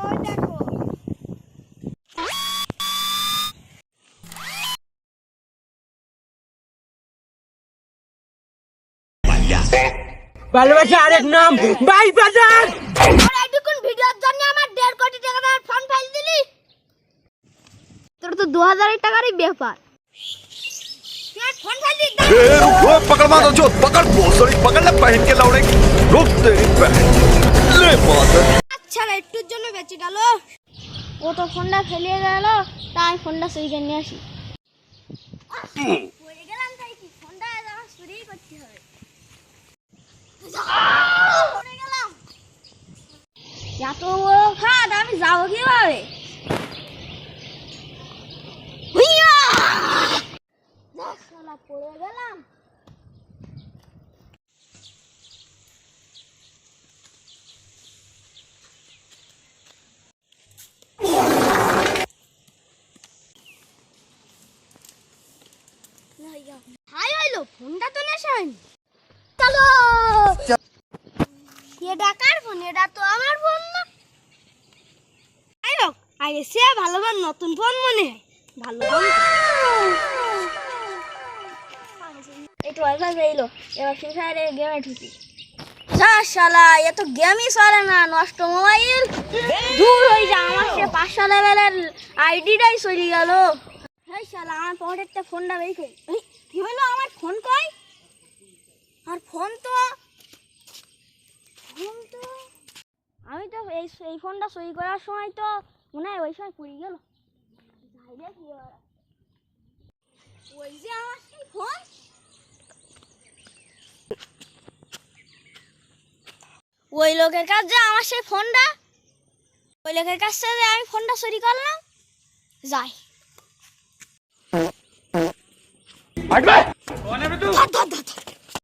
ওই দেখো ভালোবাসা আরেক নাম ভাই বাজার। আর এইটুকুন ভিডিওর জন্য আমার 1.5 কোটি টাকার ফোন ফাইল দিলি। তোর তো 2000 টাকারই ব্যাপার। তুই ফোন ফাইল দিস। रुको पकड़ मारो जो पकड़ भोसड़ी पकड़ ले बहन के लौड़े रुक तेरी बहन ले माता আচ্ছা একটুর জন্য বেঁচে গেল। ও তো ফোনটা ফেলিয়ে গেল, তাই ফোনটা চুরি করে নিয়ে আসি। হয়ে গেলাম তাই কি ফোনটা আমার চুরি করতে হবে। পড়ে গেলাম। এত বড় ফাঁদ আমি যাবো কিভাবে? হুইয়া! দেখ শালা পড়ে গেলাম। হাই হইলো ফোনটা তো নেশাই চলো এটা কার ফোন? এটা তো আমার ফোন না। আইলো আগে সে ভালো ফোন, নতুন ফোন মনে হয় ভালো ফোন। একটু ওয়াইফাই পেইলো, এবার ফ্রি ফায়ারে গেমে ঢুকি। যা শালা এ তো গেমই চলে না, নষ্ট মোবাইল। দূর হয়ে যা, আমার সে 500 লেভেলের আইডিটাই চলে গেল। এই শালা আমার পকেটের ফোনটা বের কই। কি হলো আমার ফোন কই? আর ফোন তো আমি তো এই ফোনটা চুরি করার সময় তো মনে হয় ওই সময় পড়ে গেল। যাই রে কি এবার। ওই যে আমার সেই ফোন, ওই লোকের কাছে আমার সেই ফোনটা, ওই লোকের কাছ থেকে আমি ফোনটা চুরি করলাম। যাই हट बे ধর ধর ধর ধর।